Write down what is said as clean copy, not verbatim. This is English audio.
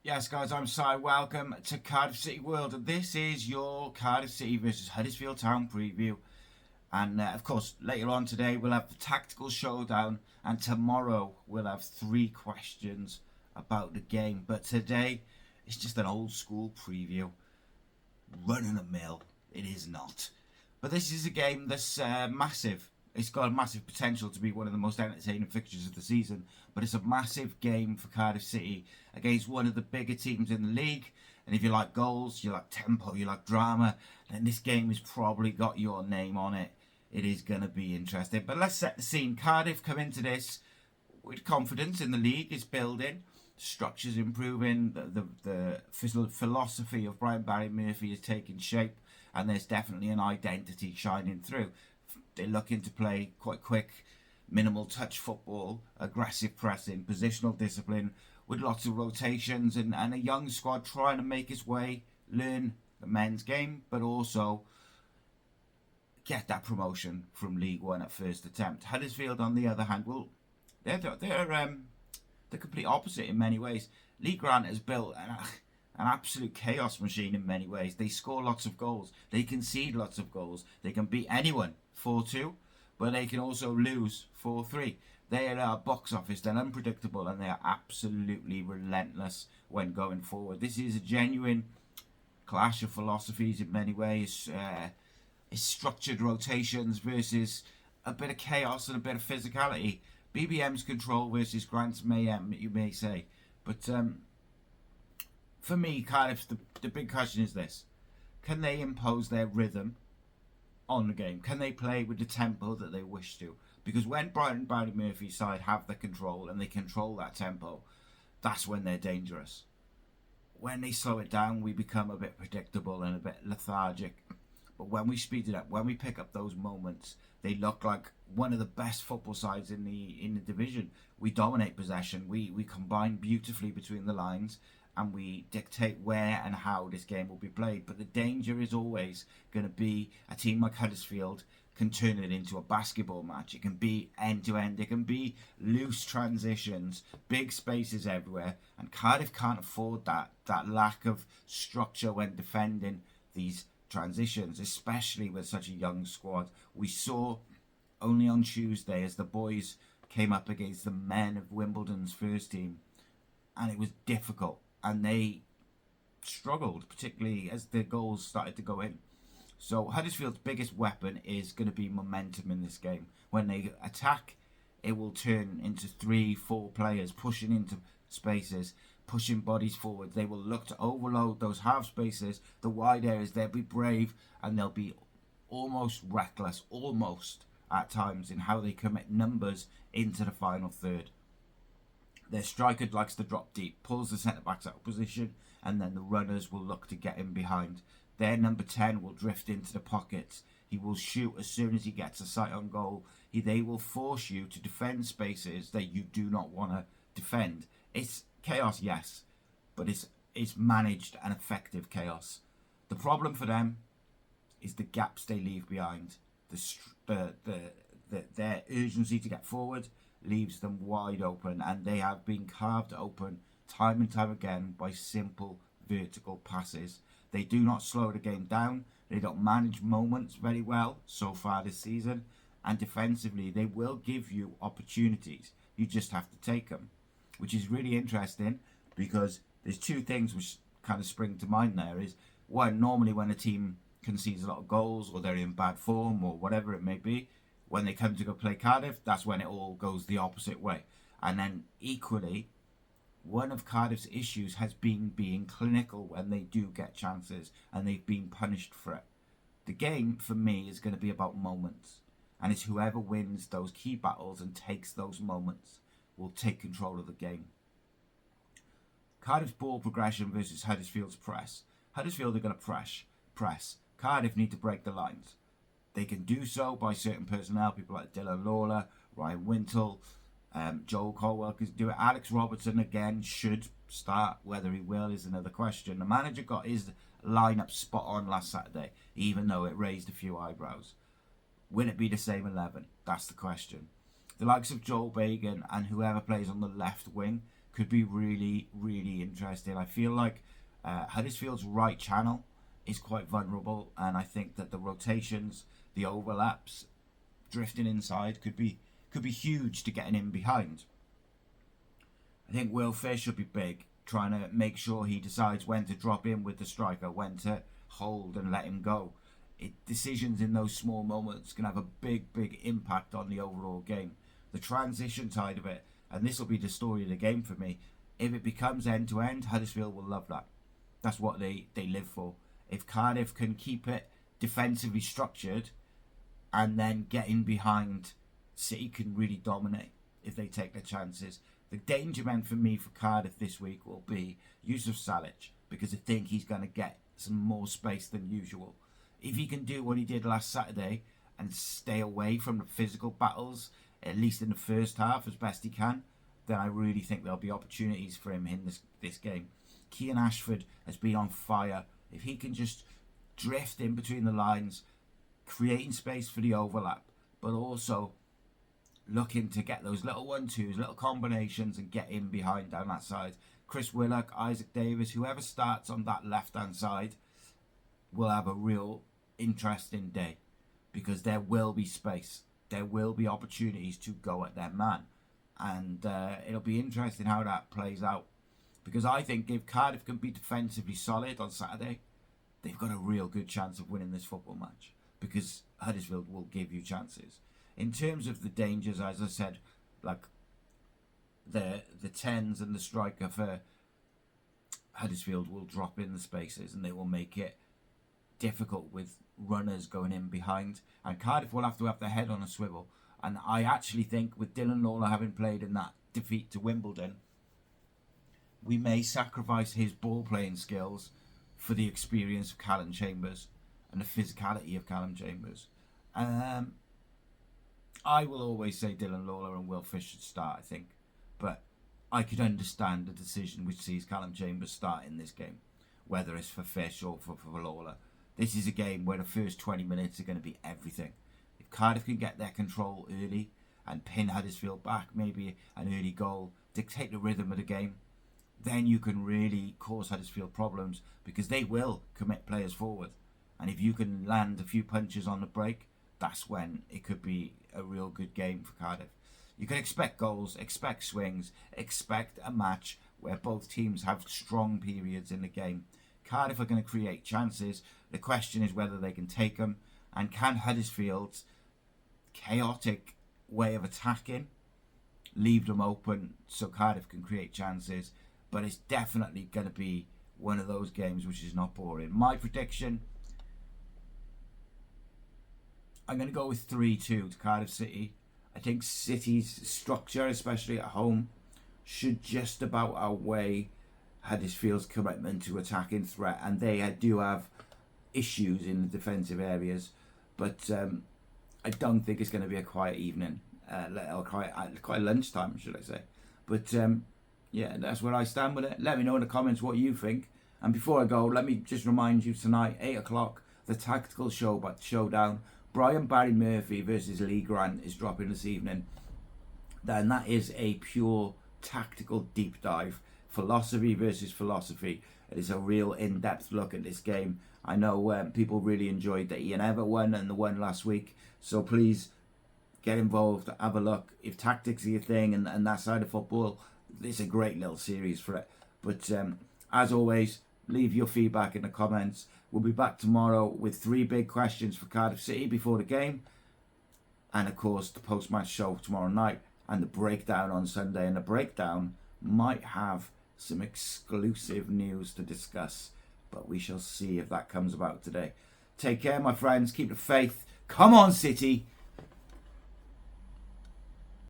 Yes, guys, I'm Si. Welcome to Cardiff City World. And this is your Cardiff City versus Huddersfield Town preview. And of course, later on today, we'll have the tactical showdown. And tomorrow, we'll have 3 questions about the game. But today, it's just an old school preview. Running a mill. It is not. But this is a game that's massive. It's got a massive potential to be one of the most entertaining fixtures of the season, but it's a massive game for Cardiff City against one of the bigger teams in the league. And if you like goals, you like tempo, you like drama, then this game has probably got your name on it. It is going to be interesting. But let's set the scene. Cardiff come into this with confidence in the league. It's building, structure's improving, the philosophy of Brian Barry Murphy is taking shape, and there's definitely an identity shining through. They're looking to play quite quick, minimal touch football, aggressive pressing, positional discipline, with lots of rotations and a young squad trying to make its way, learn the men's game, but also get that promotion from League One at first attempt. Huddersfield, on the other hand, they're the complete opposite in many ways. Lee Grant has built an absolute chaos machine in many ways. They score lots of goals. They concede lots of goals. They can beat anyone 4-2, but they can also lose 4-3. They are box office. They're unpredictable, and they are absolutely relentless when going forward. This is a genuine clash of philosophies in many ways. It's structured rotations versus a bit of chaos and a bit of physicality. BBM's control versus Grant's mayhem, you may say. But for me, Cardiff, the big question is this. Can they impose their rhythm on the game? Can they play with the tempo that they wish to? Because when Brian Barry Murphy's side have the control and they control that tempo, that's when they're dangerous. When they slow it down, we become a bit predictable and a bit lethargic. But when we speed it up, when we pick up those moments, they look like one of the best football sides in the division. We dominate possession. We combine beautifully between the lines, and we dictate where and how this game will be played. But the danger is always going to be a team like Huddersfield can turn it into a basketball match. It can be end-to-end. It can be loose transitions, big spaces everywhere. And Cardiff can't afford that lack of structure when defending these transitions, especially with such a young squad. We saw only on Tuesday as the boys came up against the men of Wimbledon's first team, and it was difficult, and they struggled, particularly as the goals started to go in. So Huddersfield's biggest weapon is going to be momentum in this game. When they attack, it will turn into 3-4 players pushing into spaces, pushing bodies forward. They will look to overload those half spaces, the wide areas. They'll be brave, and they'll be almost reckless, almost at times, in how they commit numbers into the final third. Their striker likes to drop deep, pulls the centre-backs out of position, and then the runners will look to get in behind. Their number 10 will drift into the pockets. He will shoot as soon as he gets a sight on goal. They will force you to defend spaces that you do not want to defend. It's chaos, yes, but it's managed and effective chaos. The problem for them is the gaps they leave behind. Their urgency to get forward leaves them wide open, and they have been carved open time and time again by simple vertical passes. They do not slow the game down. They don't manage moments very well so far this season, and defensively they will give you opportunities. You just have to take them, which is really interesting, because there's 2 things which kind of spring to mind there. Is one, normally when a team concedes a lot of goals, or they're in bad form, or whatever it may be, when they come to go play Cardiff, that's when it all goes the opposite way. And then equally, one of Cardiff's issues has been being clinical when they do get chances, and they've been punished for it. The game, for me, is going to be about moments, and it's whoever wins those key battles and takes those moments will take control of the game. Cardiff's ball progression versus Huddersfield's press. Huddersfield are going to press. Cardiff need to break the lines. They can do so by certain personnel, people like Dylan Lawler, Ryan Wintle, Joel Colwell can do it. Alex Robertson again should start. Whether he will is another question. The manager got his lineup spot on last Saturday, even though it raised a few eyebrows. Will it be the same 11? That's the question. The likes of Joel Bagan and whoever plays on the left wing, could be really, really interesting. I feel like Huddersfield's right channel is quite vulnerable, and I think that the rotations, the overlaps, drifting inside could be huge to getting in behind. I think Will Fish should be big, trying to make sure he decides when to drop in with the striker, when to hold and let him go. Decisions in those small moments can have a big, big impact on the overall game. The transition side of it, and this will be the story of the game for me, if it becomes end-to-end, Huddersfield will love that. That's what they live for. If Cardiff can keep it defensively structured and then get in behind, City can really dominate if they take their chances. The danger man for me for Cardiff this week will be Yusuf Salic, because I think he's going to get some more space than usual. If he can do what he did last Saturday and stay away from the physical battles, at least in the first half as best he can, then I really think there'll be opportunities for him in this game. Kean Ashford has been on fire. If he can just drift in between the lines, creating space for the overlap, but also looking to get those little 1-2s, little combinations, and get in behind down that side. Chris Willock, Isaac Davis, whoever starts on that left-hand side will have a real interesting day, because there will be space. There will be opportunities to go at their man. And it'll be interesting how that plays out. Because I think if Cardiff can be defensively solid on Saturday, they've got a real good chance of winning this football match. Because Huddersfield will give you chances. In terms of the dangers, as I said, like the 10s and the striker for Huddersfield will drop in the spaces and they will make it difficult with runners going in behind. And Cardiff will have to have their head on a swivel. And I actually think with Dylan Lawler having played in that defeat to Wimbledon, we may sacrifice his ball playing skills for the experience of Callum Chambers and the physicality of Callum Chambers. I will always say Dylan Lawler and Will Fish should start, I think. But I could understand the decision which sees Callum Chambers start in this game, whether it's for Fish or for Lawler. This is a game where the first 20 minutes are going to be everything. If Cardiff can get their control early and pin Huddersfield back, maybe an early goal, dictate the rhythm of the game, then you can really cause Huddersfield problems, because they will commit players forward. And if you can land a few punches on the break, that's when it could be a real good game for Cardiff. You can expect goals, expect swings, expect a match where both teams have strong periods in the game. Cardiff are going to create chances. The question is whether they can take them, and can Huddersfield's chaotic way of attacking leave them open so Cardiff can create chances. But it's definitely going to be one of those games which is not boring. My prediction, I'm going to go with 3-2 to Cardiff City. I think City's structure, especially at home, should just about outweigh Huddersfield's commitment to attacking threat, and they do have issues in the defensive areas, but I don't think it's going to be a quiet evening, or quite lunchtime, should I say. But yeah, that's where I stand with it. Let me know in the comments what you think. And before I go, let me just remind you tonight, 8 o'clock, the tactical showdown. Brian Barry Murphy versus Lee Grant is dropping this evening. And that is a pure tactical deep dive. Philosophy versus philosophy. It is a real in-depth look at this game. I know people really enjoyed the Ian Evatt one and the one last week. So please get involved, have a look. If tactics are your thing and that side of football, it's a great little series for it. But as always, leave your feedback in the comments. We'll be back tomorrow with 3 big questions for Cardiff City before the game. And of course, the post-match show tomorrow night and the breakdown on Sunday. And the breakdown might have some exclusive news to discuss, but we shall see if that comes about today. Take care, my friends. Keep the faith. Come on, City.